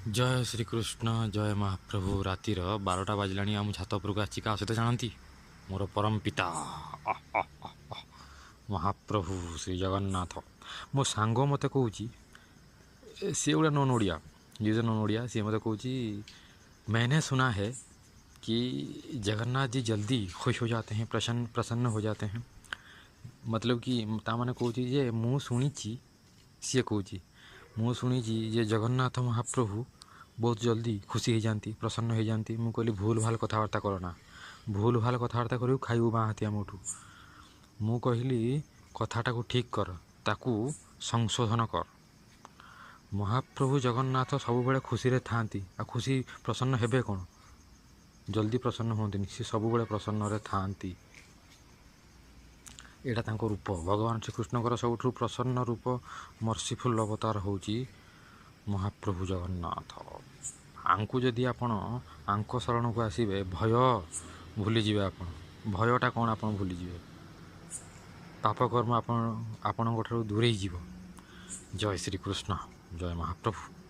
जय श्रीकृष्ण जय महाप्रभु रातिर 12टा बाजिला आम छात उपरକୁ ଆସିଛି କାହା ସହିତ ଜାଣନ୍ତି ମୋର परम पिता महाप्रभु श्री जगन्नाथ मो सांग मत कौच सी गोटे नन ओडिया जे नन ओडिया सी मत कौच मैंने सुना है कि जगन्नाथ जी जल्दी खुश हो जाते हैं प्रसन्न हो जाते हैं मतलब कि ताने कौच जे मु शुणी सी कौच मु शुणी जे जगन्नाथ महाप्रभु बहुत जल्दी खुशी हो जाती प्रसन्न हो जाती मुझे कहली भूल भाल कथबार्ता करना भूल भाल कथबार्ता कर खाइबू बाँ हाथिया मोठू मु कहली कथाटा को ठीक कर ताकू संशोधन कर महाप्रभु जगन्नाथ सब बेले खुशी था आ खुशी प्रसन्न हेबे कौन जल्दी प्रसन्न होती सी सब बेले प्रसन्न था एटा तांको रूप भगवान श्रीकृष्णकर सबुठ प्रसन्न रूप मर्सीफुल अवतार होची महाप्रभु जगन्नाथ आंकु जदि आपण आंक शरण को आसबे भय भूली जाए भयटा कौन आप भूली जाए पापकर्म आपण दूरे जय श्रीकृष्ण जय महाप्रभु।